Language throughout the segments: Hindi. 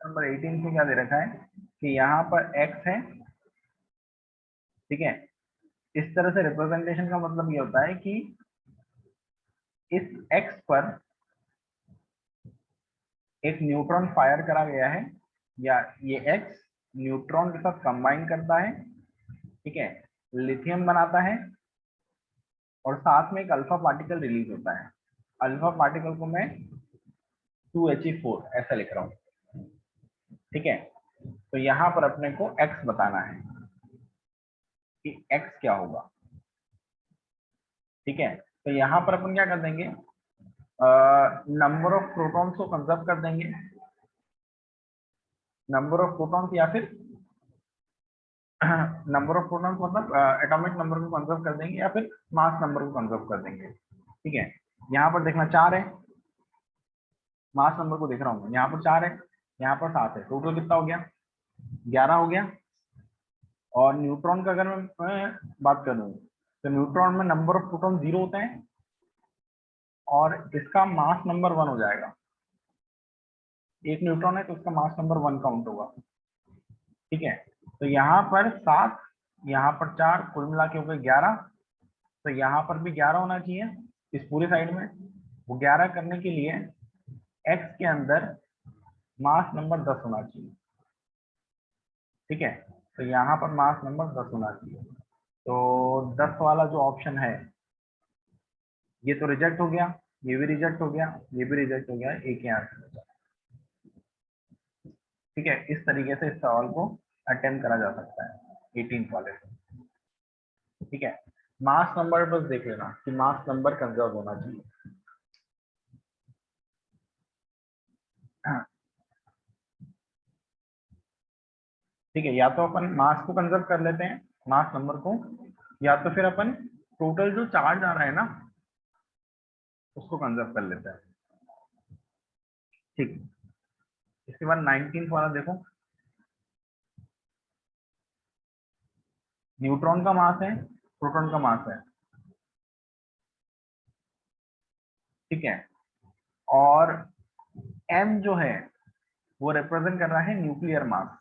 नंबर 18 में क्या दे रखा है कि यहाँ पर x है, ठीक है। इस तरह से रिप्रेजेंटेशन का मतलब ये होता है कि इस x पर एक न्यूट्रॉन फायर करा गया है, या ये x न्यूट्रॉन के साथ कंबाइन करता है, ठीक है, लिथियम बनाता है, और साथ में एक अल्फा पार्टिकल रिलीज होता है। अल्फा पार्टिकल को मैं 2He4 ऐसा लिख रहा हूँ, ठीक है। तो यहाँ पर अपने को x बताना है कि x क्या होगा, ठीक है। तो यहाँ पर अपन क्या कर देंगे, नंबर ऑफ प्रोटॉन्स को कंजर्व कर देंगे, नंबर ऑफ प्रोटॉन्स, या फिर नंबर ऑफ प्रोटॉन्स मतलब एटॉमिक नंबर को कंजर्व कर देंगे, या फिर मास नंबर को कंजर्व कर देंगे, ठीक है। यहाँ पर देखना 4 है, मास नंबर को देख रहा हूँ, यहाँ पर 4 है, यहाँ पर 7 है, टोटल कितना हो गया, 11 हो गया। और न्यूट्रॉन का अगर मैं बात करूँ तो न्यूट्रॉन में नंबर ऑफ प्रोटॉन 0 होते हैं, और इसका मास नंबर 1 हो जाएगा। एक न्यूट्रॉन है तो उसका मास नंबर 1 काउंट होगा, ठीक है। तो यहाँ पर 7, यहाँ पर 4, कुल मिला के हो गए 11। तो यहाँ पर भी 11 होना चाहिए इस पूरे साइड में। वो 11 करने के लिए x के अंदर मास नंबर 10 होना चाहिए, ठीक है। तो यहाँ पर मास नंबर 10 होना चाहिए। तो 10 वाला जो ऑप्शन है ये तो रिजेक्ट हो गया, ये भी रिजेक्ट हो गया, ये भी रिजेक्ट हो गया, एक ही आंसर बचा, ठीक है। इस तरीके से इस सवाल को अटेम्प्ट करा जा सकता है 18 वाले से, ठीक है। मास नंबर बस देख लेना कि मास नंबर कंजर्व होना चाहिए। ठीक है, या तो अपन मास को कंजर्व कर लेते हैं, मास नंबर को, या तो फिर अपन टोटल जो चार्ज आ रहा है ना उसको कंजर्व कर लेते हैं, ठीक। इसके बाद 19 वाला देखो, न्यूट्रॉन का मास है, प्रोटॉन का मास है, ठीक है। और m जो है वो रिप्रेजेंट कर रहा है न्यूक्लियर मास।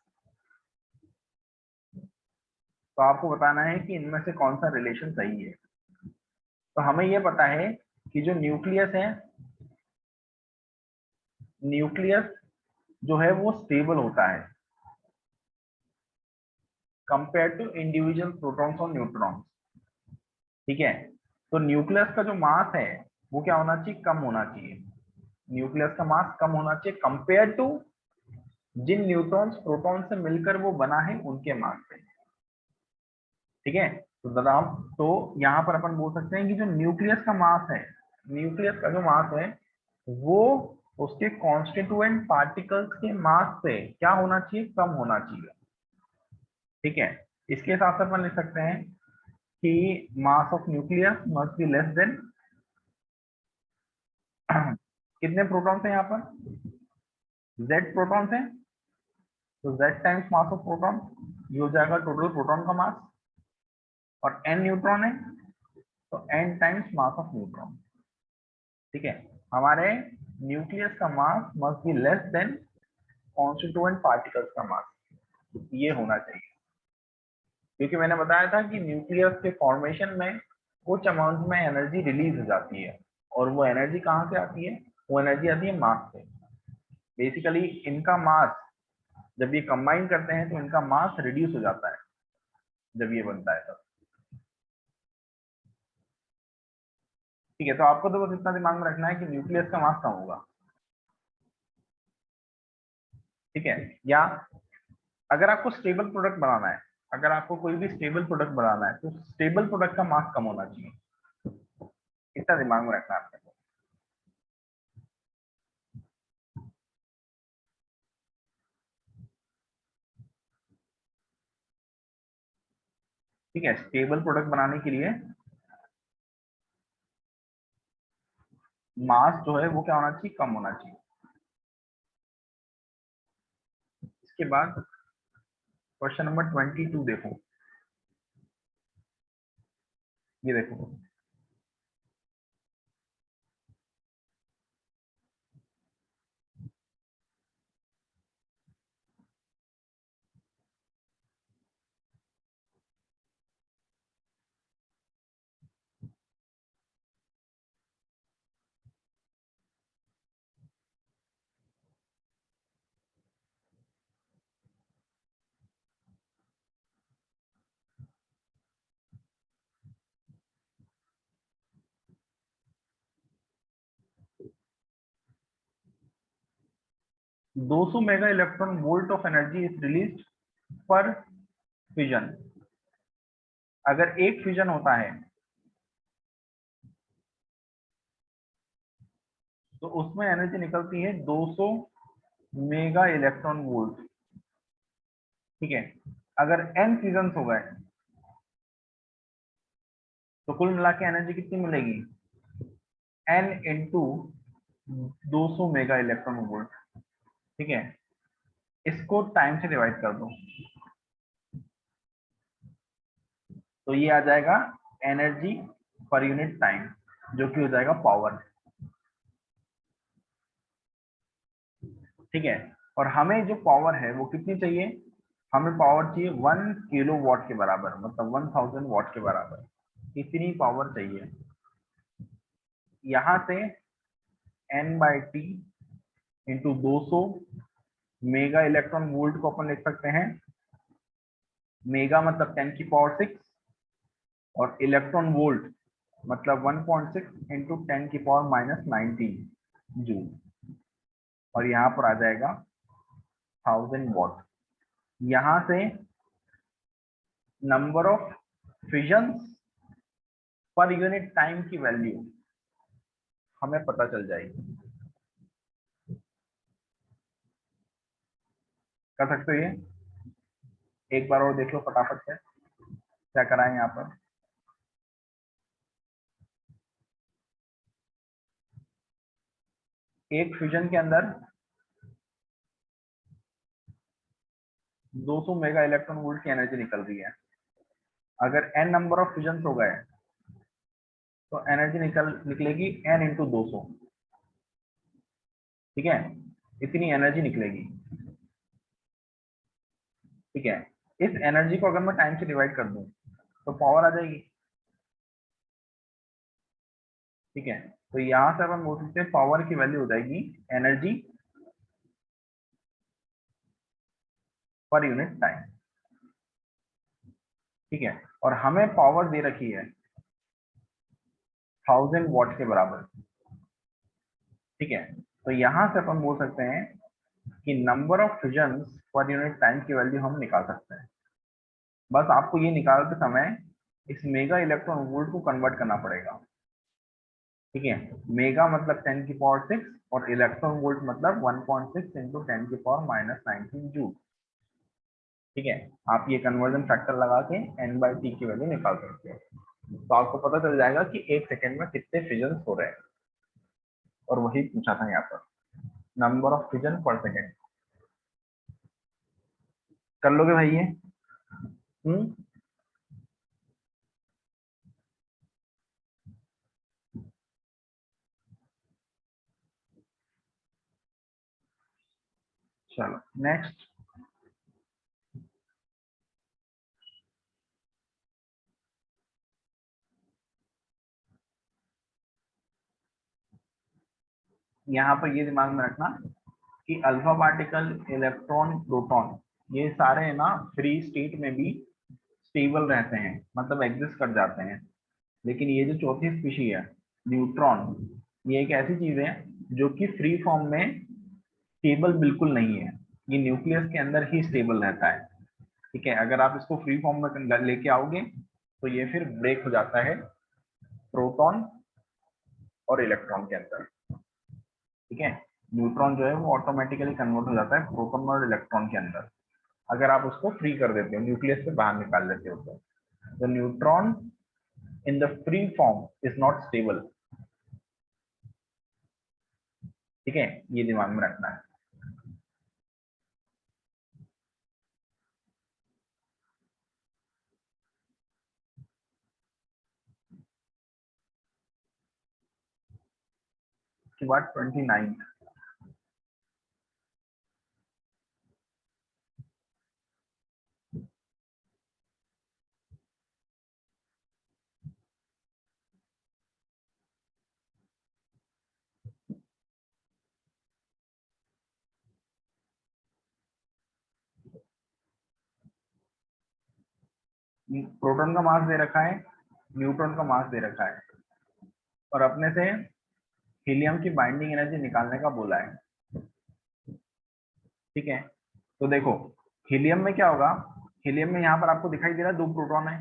तो आपको बताना है कि इनमें से कौन सा रिलेशन सही है। तो हमें यह पता है कि जो न्यूक्लियस है, न्यूक्लियस जो है वो स्टेबल होता है कंपेयर टू इंडिविजुअल प्रोटॉन्स और न्यूट्रॉन्स, ठीक है। तो न्यूक्लियस का जो मास है वो क्या होना चाहिए, कम होना चाहिए। न्यूक्लियस का मास कम होना चाहिए कंपेयर टू जिन न्यूट्रॉन्स प्रोटॉन से मिलकर वो बना है उनके मास से, ठीक है। तो दादा, तो यहाँ पर अपन बोल सकते हैं कि जो न्यूक्लियस का मास है, न्यूक्लियस का जो मास है वो उसके कॉन्स्टिट्यूएंट पार्टिकल्स के मास से क्या होना चाहिए, कम होना चाहिए, ठीक है। इसके हिसाब से अपन लिख सकते हैं कि mass of nucleus must be less then कितने प्रोटॉन्स हैं यहाँ पर, z प्रोटॉन्स हैं, तो z times mass of proton, ये हो जाएगा टोटल प्रोटॉन का मास। और n न्यूट्रॉन है तो n times mass of neutron, ठीक है। हमारे न्यूक्लियस का mass must be less than constituent particles का मास, ये होना चाहिए। क्योंकि मैंने बताया था कि न्यूक्लियस के फॉर्मेशन में कुछ अमाउंट में एनर्जी रिलीज हो जाती है, और वो एनर्जी कहाँ से आती है, वो एनर्जी आती है मास से। बेसिकली इनका मास जब ये कंबाइन करते हैं तो इनका मास रिड्यूस हो जाता है जब ये बनता है तब, ठीक है। तो आपको तो बस इतना दिमाग में रखना है कि न्यूक्लियस का मास कम होगा, ठीक है। या अगर आपको स्टेबल प्रोडक्ट बनाना है, अगर आपको कोई भी स्टेबल प्रोडक्ट बनाना है तो स्टेबल प्रोडक्ट का मास कम होना चाहिए, इतना दिमाग में रखना है आपको, ठीक है। स्टेबल प्रोडक्ट बनाने के लिए मास जो है वो क्या होना चाहिए, कम होना चाहिए। इसके बाद क्वेश्चन नंबर 22 देखो, ये देखो, 200 mega electron volt of energy is released पर फ्यूजन। अगर एक फ्यूजन होता है तो उसमें एनर्जी निकलती है 200 मेगा इलेक्ट्रॉन वोल्ट। ठीक है, अगर n फ्यूजन हो गए तो कुल मिला के एनर्जी कितनी मिलेगी? n into 200 mega electron volt. ठीक है, इसको टाइम से डिवाइड कर दो तो ये आ जाएगा एनर्जी पर यूनिट टाइम, जो कि हो जाएगा पावर। ठीक है, और हमें जो पावर है वो कितनी चाहिए? हमें पावर चाहिए 1 किलोवाट के बराबर, मतलब 1000 वाट के बराबर। इतनी पावर चाहिए। यहाँ से n/t into 200 mega electron volt को अपन लिख सकते हैं, मेगा मतलब 10⁶ और इलेक्ट्रॉन वोल्ट मतलब 1.6 इंटू 10⁻⁻19 जूल, और यहाँ पर आ जाएगा 1000 वाट। यहाँ से number of fusions per unit time की वैल्यू हमें पता चल जाएगी। कर सकते हो ये? एक बार और देख लो फटाफट से क्या कराएं यहाँ पर। एक फ्यूजन के अंदर 200 मेगा इलेक्ट्रॉन वोल्ट की एनर्जी निकल रही है। अगर n नंबर ऑफ फ्यूजन हो गए तो एनर्जी निकलेगी n इंटू 200। ठीक है, इतनी एनर्जी निकलेगी। ठीक है, इस एनर्जी को अगर मैं टाइम से डिवाइड कर दूं तो पावर आ जाएगी। ठीक है, तो यहां से अपन बोल सकते हैं पावर की वैल्यू हो जाएगी एनर्जी पर यूनिट टाइम। ठीक है, और हमें पावर दे रखी है 1000 वाट के बराबर। ठीक है, तो यहां से अपन बोल सकते हैं कि number of fusion per unit time की वैल्यू हम निकाल सकते हैं। बस आपको ये निकालते समय इस मेगा इलेक्ट्रॉन वोल्ट को कन्वर्ट करना पड़ेगा। ठीक है, मेगा मतलब 10⁶ और इलेक्ट्रॉन वोल्ट मतलब 1.6 इंटू 10⁻⁻19 जूल। ठीक है, आप ये कन्वर्जन फैक्टर लगा के n/t की वैल्यू निकाल सकते हो, तो आपको पता चल जाएगा कि एक सेकेंड में कितने फ्यूजन हो रहे हैं। और वही पूछा था यहाँ पर, नंबर ऑफ फ्यूजन पर सेकेंड। कर लोगे भाई ये? हम्म, चलो नेक्स्ट। यहाँ पर ये दिमाग में रखना कि अल्फा पार्टिकल, इलेक्ट्रॉन, प्रोटॉन, ये सारे ना फ्री स्टेट में भी स्टेबल रहते हैं, मतलब एग्जिस्ट कर जाते हैं। लेकिन ये जो चौथी स्पीशी है न्यूट्रॉन, ये एक ऐसी चीज है जो कि फ्री फॉर्म में स्टेबल बिल्कुल नहीं है। ये न्यूक्लियस के अंदर ही स्टेबल रहता है। ठीक है, अगर आप इसको फ्री फॉर्म में लेके आओगे तो ये फिर ब्रेक हो जाता है प्रोटॉन और इलेक्ट्रॉन के अंदर। ठीक है, न्यूट्रॉन जो है वो ऑटोमेटिकली कन्वर्ट हो जाता है प्रोटॉन और इलेक्ट्रॉन के अंदर, अगर आप उसको फ्री कर देते हो, न्यूक्लियस से बाहर निकाल लेते हो तो। The neutron in the free form is not stable. ठीक है, ये दिमाग में रखना है। उसके बाद 29 प्रोटॉन का मास दे रखा है, न्यूट्रॉन का मास दे रखा है, और अपने से हीलियम की बाइंडिंग एनर्जी निकालने का बोला है। ठीक है, तो देखो हीलियम में क्या होगा, हीलियम में यहाँ पर आपको दिखाई दे रहा है 2 प्रोटॉन है।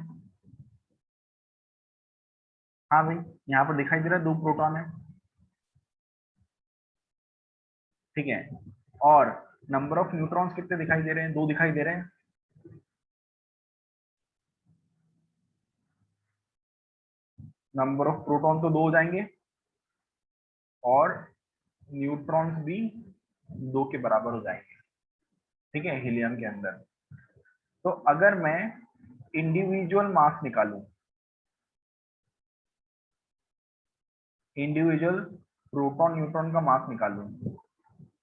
हाँ भाई, यहाँ पर दिखाई दे रहा है 2 प्रोटॉन है। ठीक है, और नंबर ऑफ न्यूट्रॉन्स कितने दिखाई दे रहे हैं, 2 दिखाई दे रहे हैं। नंबर ऑफ प्रोटॉन तो 2 हो जाएंगे और न्यूट्रॉन्स भी 2 के बराबर हो जाएंगे। ठीक है, हीलियम के अंदर। तो अगर मैं इंडिविजुअल मास निकालूं, इंडिविजुअल प्रोटॉन न्यूट्रॉन का मास निकालूं,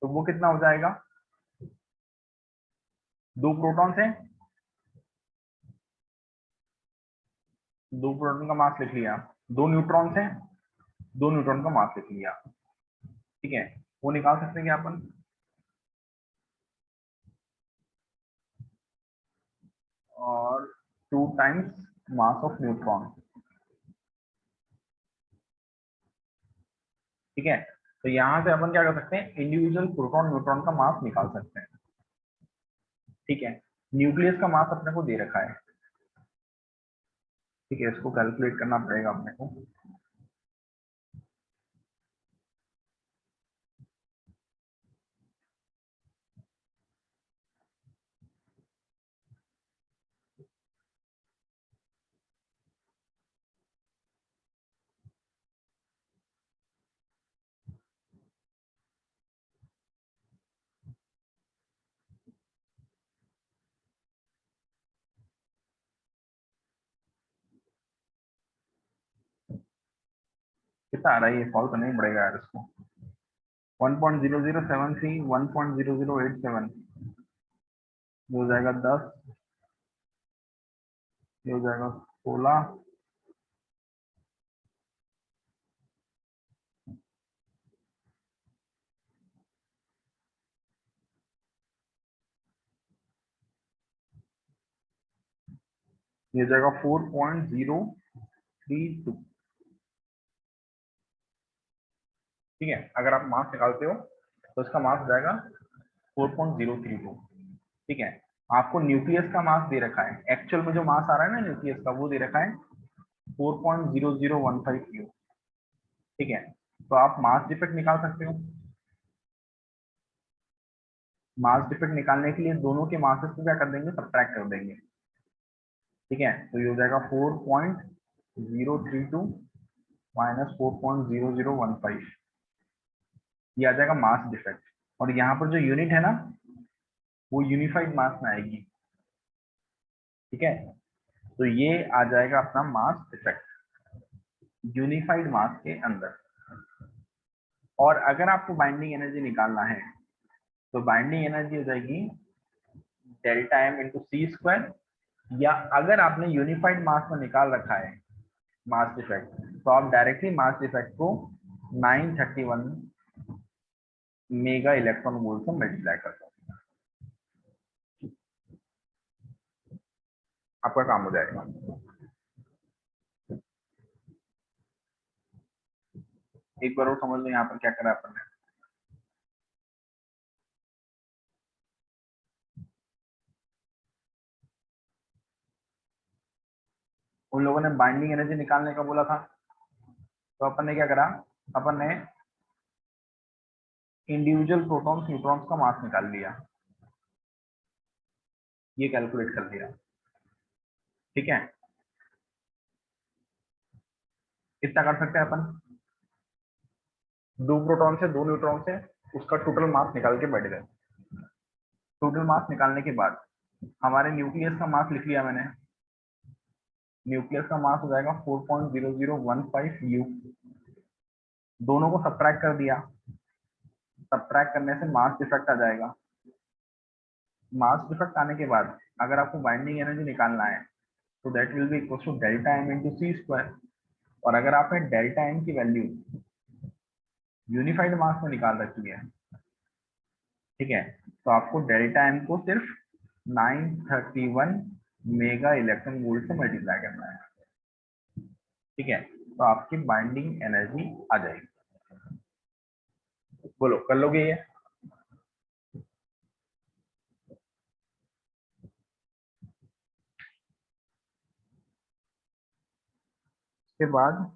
तो वो कितना हो जाएगा। 2 प्रोटॉन है, 2 प्रोटॉन का मास लिख लिया, 2 न्यूट्रॉन है, 2 न्यूट्रॉन का मास लिख लिया। ठीक है, वो निकाल सकते हैं क्या अपन, और 2 टाइम्स मास ऑफ न्यूट्रॉन। ठीक है, तो यहां से अपन क्या कर सकते हैं, इंडिविजुअल प्रोटॉन न्यूट्रॉन का मास निकाल सकते हैं। ठीक है, न्यूक्लियस का मास अपने को दे रखा है। ठीक है, इसको कैलकुलेट करना पड़ेगा अपने को। कितना आ रहा है, ये सॉल्व करना ही पड़ेगा यार इसको। 1.0073 1.0087, ये हो जाएगा 10, ये हो जाएगा 16, ये हो जाएगा 4.032। ठीक है, अगर आप मास निकालते हो तो इसका मास हो जाएगा 4.032। ठीक है, आपको न्यूक्लियस का मास दे रखा है, एक्चुअल में जो मास आ रहा है ना न्यूक्लियस का, वो दे रखा है 4.0015 क्यू। ठीक है, तो आप मास डिफेक्ट निकाल सकते हो। मास डिफेक्ट निकालने के लिए दोनों के मासेस को क्या कर देंगे, सब्ट्रैक्ट कर देंगे। ठीक है, तो ये हो जाएगा 4.032 माइनस 4.0015, ये आ जाएगा मास डिफेक्ट। और यहाँ पर जो यूनिट है ना, वो यूनिफाइड मास में आएगी। ठीक है, तो ये आ जाएगा अपना मास डिफेक्ट यूनिफाइड मास के अंदर। और अगर आपको बाइंडिंग एनर्जी निकालना है, तो बाइंडिंग एनर्जी हो जाएगी delta m into c square, या अगर आपने यूनिफाइड मास में निकाल रखा है मास डिफेक्ट, तो आप डायरेक्टली मास डिफेक्ट को 931 मेगा इलेक्ट्रॉन वोल्ट से मल्टीप्लाई कर दो, आपका काम हो जाएगा। एक बार और समझ लो यहाँ पर क्या करा अपन ने। उन लोगों ने बाइंडिंग एनर्जी निकालने का बोला था, तो अपन ने क्या करा, अपन ने इंडिविजुअल प्रोटॉन्स न्यूट्रॉन्स का मास निकाल लिया, ये कैलकुलेट कर लिया। ठीक है, इतना कर सकते हैं अपन, 2 प्रोटॉन से 2 न्यूट्रॉन से उसका टोटल मास निकाल के बैठ गए। टोटल मास निकालने के बाद हमारे न्यूक्लियस का मास लिख लिया मैंने, न्यूक्लियस का मास हो जाएगा 4.0015 यू। दोनों को सब्ट्रैक्ट कर दिया, सब्ट्रैक्ट करने से मास डिफेक्ट आ जाएगा। मास डिफेक्ट आने के बाद अगर आपको बाइंडिंग एनर्जी निकालना है, तो that will be equal to delta m into c square. और अगर आपने डेल्टा एम की वैल्यू यूनिफाइड मास में निकाल रखी है, ठीक है, तो आपको डेल्टा एम को सिर्फ 931 मेगा इलेक्ट्रॉन वोल्ट से मल्टीप्लाई करना है। ठीक है, तो आपकी बाइंडिंग एनर्जी आ जाएगी। बोलो कर लोगे ये। उसके बाद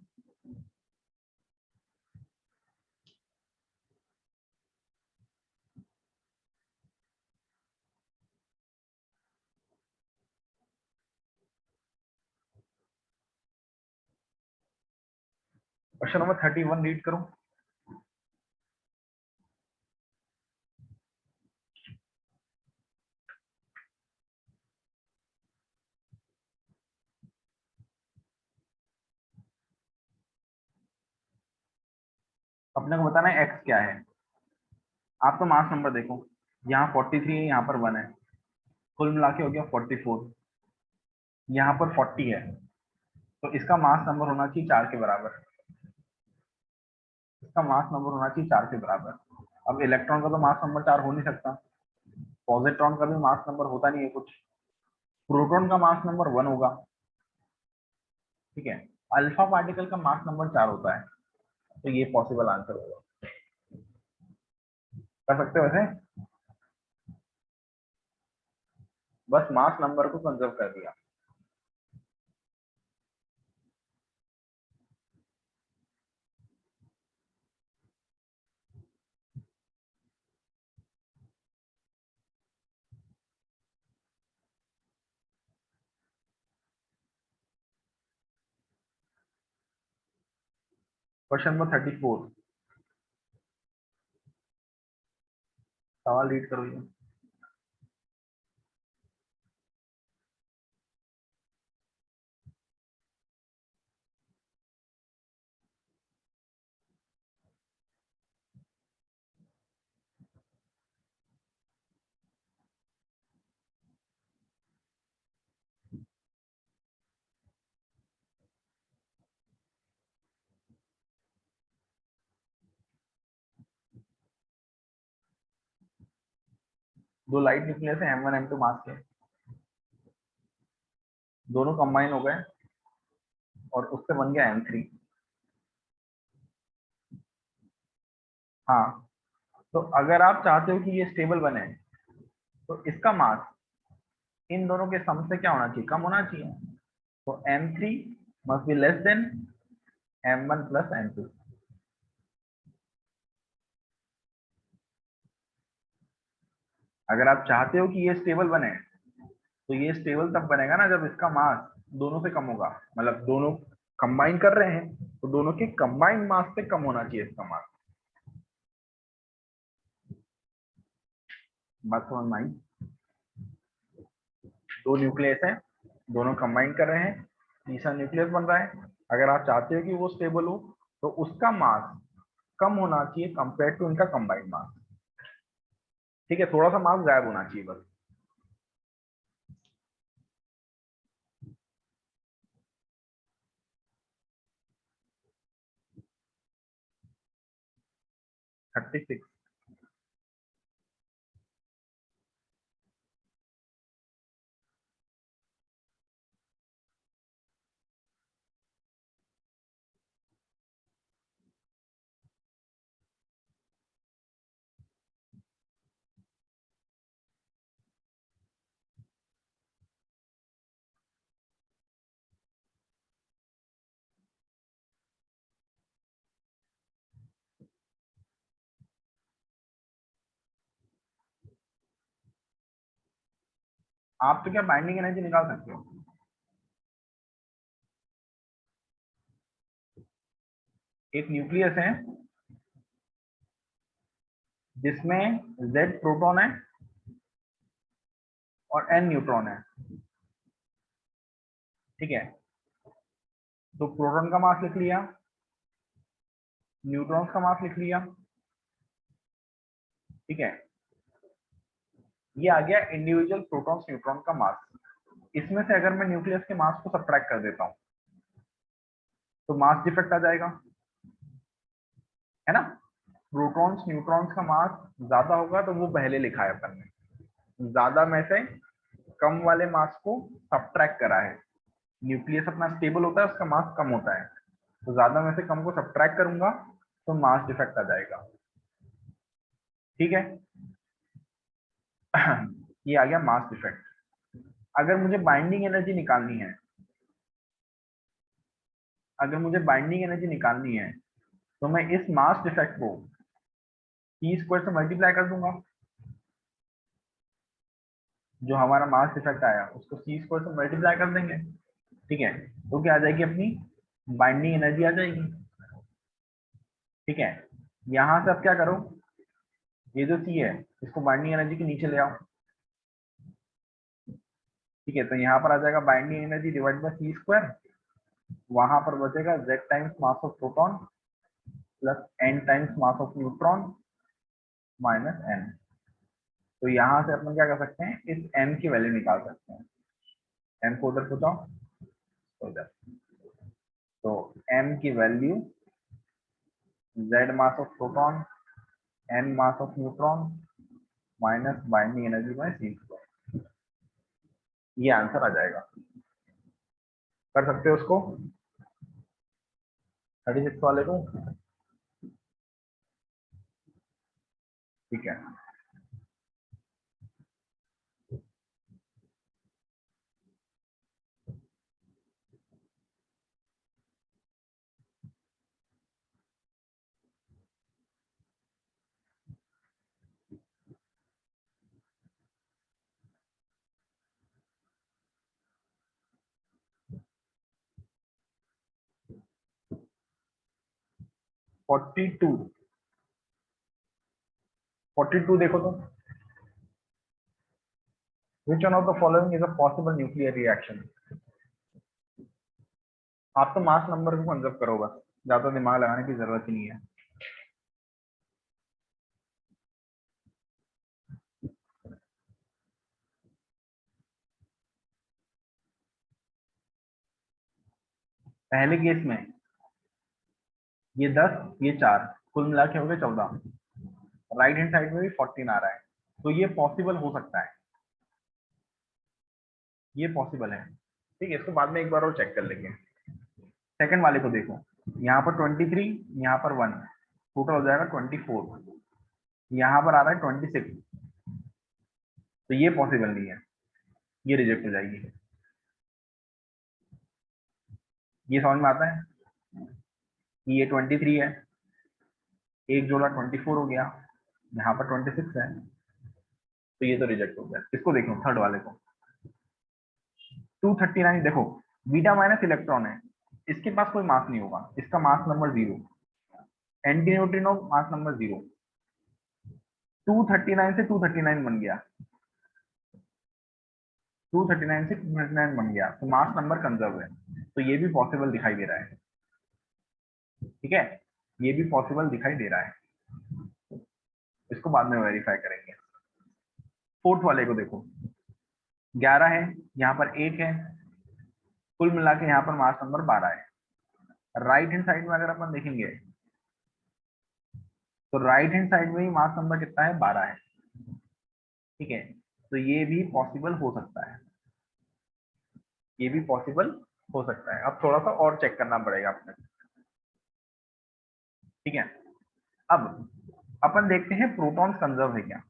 क्वेश्चन नंबर 31 रीड करूं। अपने को बताना है एक्स क्या है। आप तो मास नंबर देखो, यहाँ 43 है, यहाँ पर 1 है, कुल मिला के हो गया 44। यहाँ पर 40 है, तो इसका मास नंबर होना चाहिए 4 के बराबर। इसका मास नंबर होना चाहिए 4 के बराबर। अब इलेक्ट्रॉन का तो मास नंबर 4 हो नहीं सकता, पॉजिट्रॉन का भी मास नंबर होता नहीं है कुछ, प्रोटॉन का मास नंबर 1 होगा। ठीक है, अल्फा पार्टिकल का मास नंबर 4 होता है, तो ये पॉसिबल आंसर होगा। कर सकते हो वैसे, बस मास नंबर को कंजर्व कर दिया। क्वेश्चन नंबर 34, सवाल रीड करो ये। दो लाइट न्यूक्लियस है M1 M2 मास के, दोनों कंबाइन हो गए और उससे बन गया M3। हाँ, तो अगर आप चाहते हो कि ये स्टेबल बने, तो इसका मास इन दोनों के सम से क्या होना चाहिए, कम होना चाहिए। तो M3 must be less then M1 plus M2। अगर आप चाहते हो कि ये स्टेबल बने, तो ये स्टेबल तब बनेगा ना जब इसका मास दोनों से कम होगा, मतलब दोनों कंबाइन कर रहे हैं तो दोनों के कंबाइंड मास से कम होना चाहिए इसका मास। बात समझ में आई। दो न्यूक्लियस हैं, दोनों कंबाइन कर रहे हैं, तीसरा न्यूक्लियस बन रहा है। अगर आप चाहते हो कि वो स्टेबल हो, तो उसका मास कम होना चाहिए कंपेयर टू इनका कंबाइंड मास। ठीक है, थोड़ा सा मास गायब होना चाहिए बस। Thirty six. आप तो क्या बाइंडिंग एनर्जी निकाल सकते हो। एक न्यूक्लियस है जिसमें Z प्रोटॉन है और N न्यूट्रॉन है। ठीक है, तो प्रोटॉन का मास लिख लिया, न्यूट्रॉन्स का मास लिख लिया। ठीक है, ये आ गया इंडिविजुअल प्रोटॉन्स न्यूट्रॉन का मास। इसमें से अगर मैं न्यूक्लियस के मास को सब्ट्रैक्ट कर देता हूँ, तो मास डिफेक्ट आ जाएगा, है ना। प्रोटॉन्स न्यूट्रॉन्स का मास ज्यादा होगा तो वो पहले लिखा है अपन ने, ज्यादा में से कम वाले मास को सब्ट्रैक्ट करा है। न्यूक्लियस अपना स्टेबल होता है, उसका मास कम होता है, तो ज्यादा में से कम को सब्ट्रैक्ट करूंगा तो मास डिफेक्ट आ जाएगा। ठीक है, ये आ गया मास डिफेक्ट। अगर मुझे बाइंडिंग एनर्जी निकालनी है, अगर मुझे बाइंडिंग एनर्जी निकालनी है तो मैं इस मास डिफेक्ट को T² से मल्टीप्लाई कर दूंगा, जो हमारा मास डिफेक्ट आया उसको C² से मल्टीप्लाई कर देंगे, ठीक है। तो क्या आ जाएगी, अपनी बाइंडिंग एनर्जी आ जाएगी, ठीक है। यहां से अब क्या करो, ये जो C है इसको बाइंडिंग एनर्जी के नीचे ले आओ, ठीक है। तो यहाँ पर आ जाएगा binding energy divide by C², वहां पर बचेगा Z times mass of proton plus N times mass of neutron minus N। तो यहाँ से अपन क्या कर सकते हैं, इस M की वैल्यू निकाल सकते हैं। M को उधर पहुंचाओ, उधर। तो M की value Z mass of proton N mass of neutron minus binding energy by C², ये आंसर आ जाएगा। कर सकते हो उसको 36 वाले को, ठीक है। 42 देखो तो, which one of the following is a possible nuclear reaction? आप तो मास नंबर को कंजर्व करो, बस ज्यादा दिमाग लगाने की जरूरत ही नहीं है। पहले केस में ये 10, ये 4, कुल मिला के हो गए 14, राइट हैंड साइड में भी 14 आ रहा है, तो ये पॉसिबल हो सकता है, ये पॉसिबल है, ठीक है। इसको बाद में एक बार और चेक कर लेंगे। सेकंड वाले को देखो, यहाँ पर 23, यहाँ पर 1, टोटल हो जाएगा 24, यहाँ पर आ रहा है 26, तो ये पॉसिबल नहीं है, ये रिजेक्ट हो जाएगी। ये समझ में आता है कि ये 23 है, एक जोड़ा 24 हो गया, यहाँ पर 26 है, तो ये तो रिजेक्ट हो गया। इसको देखो थर्ड वाले को, 239, देखो बीटा माइनस इलेक्ट्रॉन है, इसके पास कोई मास नहीं होगा, इसका mass number 0, anti neutrino mass number 0, 239 से 239 बन गया, 239 से 239 बन गया, तो मास नंबर कंजर्व है, तो ये भी पॉसिबल दिखाई दे रहा है, ठीक है। ये भी पॉसिबल दिखाई दे रहा है, इसको बाद में वेरीफाई करेंगे। फोर्थ वाले को देखो, 11 है, यहाँ पर 1 है, कुल मिला के यहाँ पर मास नंबर 12 है। राइट हैंड साइड में अगर अपन देखेंगे तो राइट हैंड साइड में ही मास नंबर कितना है, 12 है, ठीक है। तो ये भी पॉसिबल हो सकता है, ये भी पॉसिबल हो सकता है। अब थोड़ा सा और चेक करना पड़ेगा अपने, ठीक है। अब अपन देखते हैं प्रोटॉन्स कंजर्व है क्या,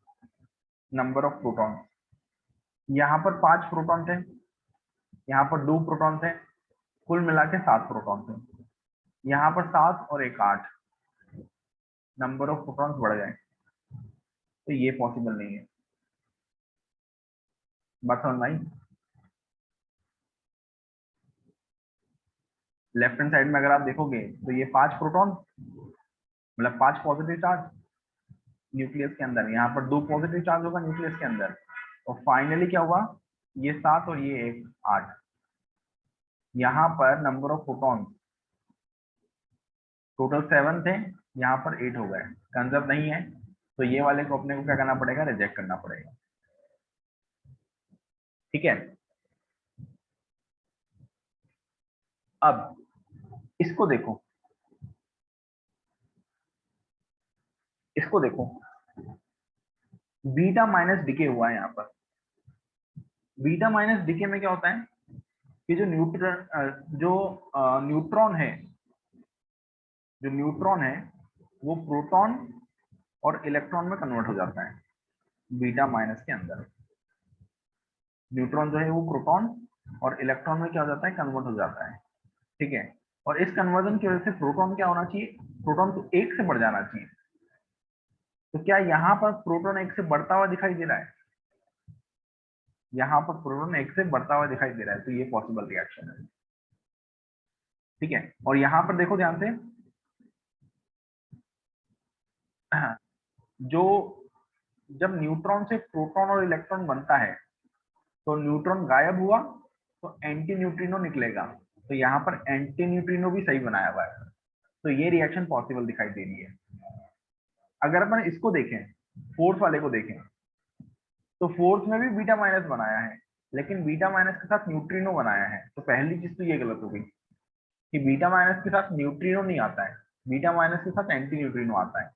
नंबर ऑफ प्रोटॉन्स। यहाँ पर 5 प्रोटॉन थे, यहाँ पर 2 प्रोटॉन थे, कुल मिला के 7 प्रोटॉन थे, यहाँ पर 7 और 1 8, नंबर ऑफ प्रोटॉन्स बढ़ गए, तो ये पॉसिबल नहीं है। बात समझ में आई? लेफ्ट हैंड साइड में अगर आप देखोगे तो ये 5 प्रोटॉन, मतलब 5 पॉजिटिव चार्ज न्यूक्लियस के अंदर, यहाँ पर 2 पॉजिटिव चार्ज होगा न्यूक्लियस के अंदर, और फाइनली क्या हुआ, ये 7 और ये 1 8, यहाँ पर नंबर ऑफ प्रोटॉन टोटल 7 थे, यहाँ पर 8 हो गए, कंजर्व नहीं है, तो ये वाले को अपने को क्या करना पड़ेगा, रिजेक्ट करना पड़ेगा, ठीक है। अब इसको देखो, इसको देखो, बीटा माइनस डिके हुआ है यहाँ पर। बीटा माइनस डिके में क्या होता है कि जो न्यूट्रॉन है, जो न्यूट्रॉन है वो प्रोटॉन और इलेक्ट्रॉन में कन्वर्ट हो जाता है। बीटा माइनस के अंदर न्यूट्रॉन जो है वो प्रोटॉन और इलेक्ट्रॉन में क्या हो जाता है, कन्वर्ट हो जाता है, ठीक है। और इस कन्वर्जन की वजह से प्रोटॉन क्या होना चाहिए, प्रोटॉन तो 1 से बढ़ जाना चाहिए। तो क्या यहाँ पर प्रोटॉन 1 से बढ़ता हुआ दिखाई दे रहा है, यहाँ पर प्रोटॉन 1 से बढ़ता हुआ दिखाई दे रहा है, तो ये पॉसिबल रिएक्शन है। ठीक है, और यहाँ पर देखो ध्यान से, जो जब न्यूट्रॉन से प्रोटॉन और इलेक्ट्रॉन बनता है तो न्यूट्रॉन गायब हुआ तो एंटी न्यूट्रिनो निकलेगा, तो यहाँ पर एंटी न्यूट्रिनो भी सही बनाया हुआ है, तो ये रिएक्शन पॉसिबल दिखाई दे रही है। अगर अपन इसको देखें, फोर्थ वाले को देखें, तो फोर्थ में भी बीटा माइनस बनाया है, लेकिन बीटा माइनस के साथ न्यूट्रिनो बनाया है, तो पहली चीज तो ये गलत हो गई कि बीटा माइनस के साथ न्यूट्रिनो नहीं आता है, बीटा माइनस के साथ एंटी न्यूट्रिनो आता है।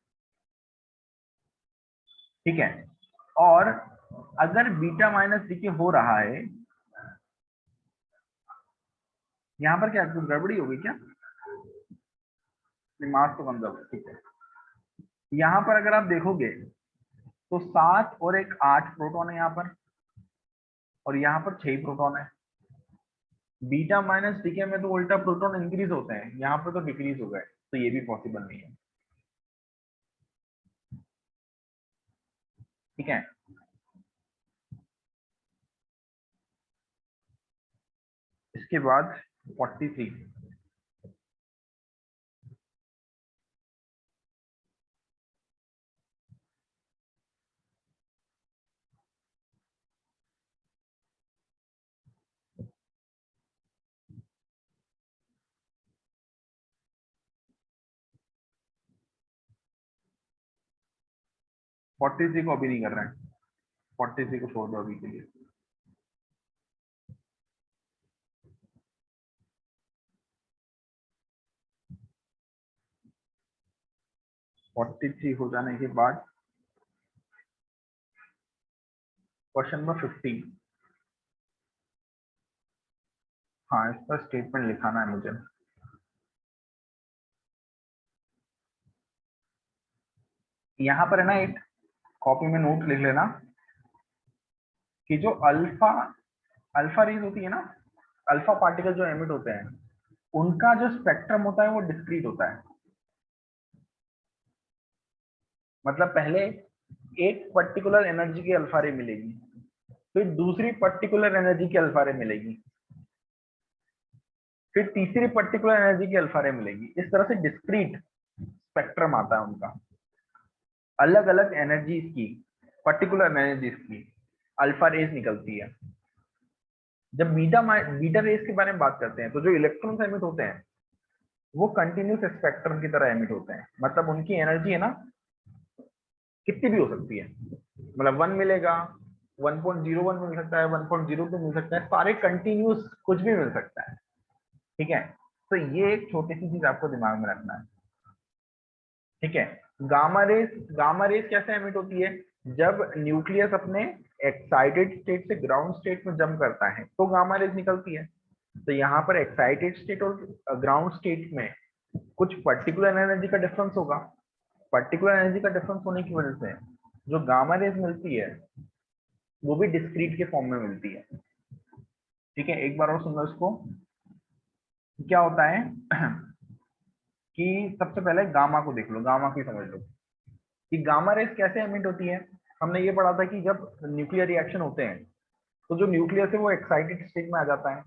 ठीक है, और अगर बीटा माइनस डीके हो रहा है, यहाँ पर क्या कुछ गड़बड़ी होगी क्या, मास तो कंजर्व, ठीक है। यहाँ पर अगर आप देखोगे तो 7 और एक 8 प्रोटॉन है यहाँ पर, और यहाँ पर 6 प्रोटॉन है। बीटा माइनस डीके में तो उल्टा प्रोटॉन इंक्रीज होते हैं, यहाँ पर तो डिक्रीज हो गए, तो ये भी पॉसिबल नहीं है। ठीक है, इसके बाद 43, को अभी नहीं कर रहे हैं, 43 को छोड़ दो अभी के लिए। 43 हो जाने के बाद क्वेश्चन नंबर 50। हाँ, इसका स्टेटमेंट लिखाना है मुझे। यहाँ पर है ना, एक कॉपी में नोट लिख लेना कि जो अल्फा अल्फा रेज होती है ना, अल्फा पार्टिकल जो एमिट होते हैं, उनका जो स्पेक्ट्रम होता है वो डिस्क्रीट होता है। मतलब पहले एक पर्टिकुलर एनर्जी की अल्फा रे मिलेगी, फिर दूसरी पर्टिकुलर एनर्जी की अल्फा रे मिलेगी, फिर तीसरी पर्टिकुलर एनर्जी की अल्फा रे मिलेगी। इस तरह से डिस्क्रीट स्पेक्ट्रम आता है उनका, अलग अलग एनर्जीज की, पर्टिकुलर एनर्जीज की अल्फा रेज निकलती है। जब बीटा रेज के बारे में बात करते हैं, तो जो इलेक्ट्रॉन्स एमिट होते हैं वो कंटिन्यूस स्पेक्ट्रम की तरह एमिट होते हैं, मतलब उनकी एनर्जी है ना कितनी भी हो सकती है, मतलब 1 मिलेगा, 1.01 मिल सकता है, 1.02 मिल सकता है, सारे कंटिन्यूस कुछ भी मिल सकता है। ठीक है, तो ये एक छोटी सी चीज आपको दिमाग में रखना है। ठीक है, गामा रेस कैसे एमिट होती है, जब न्यूक्लियस अपने एक्साइटेड स्टेट से ग्राउंड स्टेट में जंप करता है तो गामा रेस निकलती है। तो यहाँ पर एक्साइटेड स्टेट और ग्राउंड स्टेट में कुछ पर्टिकुलर एनर्जी का डिफरेंस होगा, पर्टिकुलर एनर्जी का डिफरेंस होने की वजह से जो गामा रेज मिलती है वो भी डिस्क्रीट के फॉर्म में मिलती है। ठीक है, एक बार और सुन लो इसको। क्या होता है कि सबसे पहले गामा को देख लो, गामा की समझ लो कि गामा रेज कैसे एमिट होती है। हमने ये पढ़ा था कि जब न्यूक्लियर रिएक्शन होते हैं तो जो न्यूक्लियस है वो एक्साइटेड स्टेट में आ जाता है।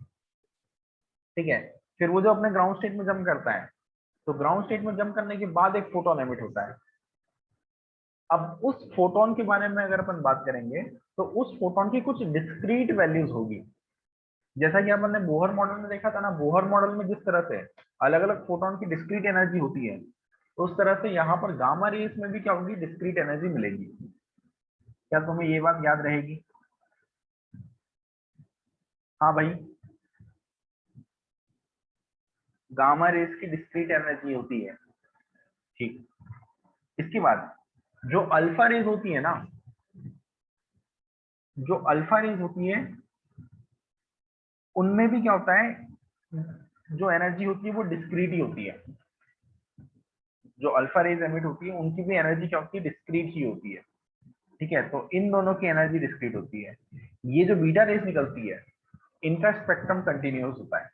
ठीक है, फिर वो जो अपने ग्राउंड स्टेट में जंप करता है, तो ग्राउंड स्टेट में जंप करने के बाद एक फोटोन एमिट होता है। अब उस फोटोन के बारे में अगर अपन बात करेंगे तो उस फोटोन की कुछ डिस्क्रीट वैल्यूज होगी, जैसा कि अपन ने बोहर मॉडल में देखा था ना, बोहर मॉडल में जिस तरह से अलग अलग फोटोन की डिस्क्रीट एनर्जी होती है, तो उस तरह से यहाँ पर गामा रेस में भी क्या होगी, डिस्क्रीट एनर्जी मिलेगी। क्या तुम्हें ये बात याद रहेगी? हाँ भाई, गामा रेस की डिस्क्रीट एनर्जी होती है। ठीक, इसके बाद जो अल्फा रेज होती है ना, जो अल्फा रेज होती है उनमें भी क्या होता है, जो एनर्जी होती है वो डिस्क्रीट ही होती है। जो अल्फा रेज एमिट होती है उनकी भी एनर्जी क्या होती है, डिस्क्रीट ही होती है। ठीक है, तो इन दोनों की एनर्जी डिस्क्रीट होती है। ये जो बीटा रेज निकलती है इनका स्पेक्ट्रम कंटिन्यूस होता है।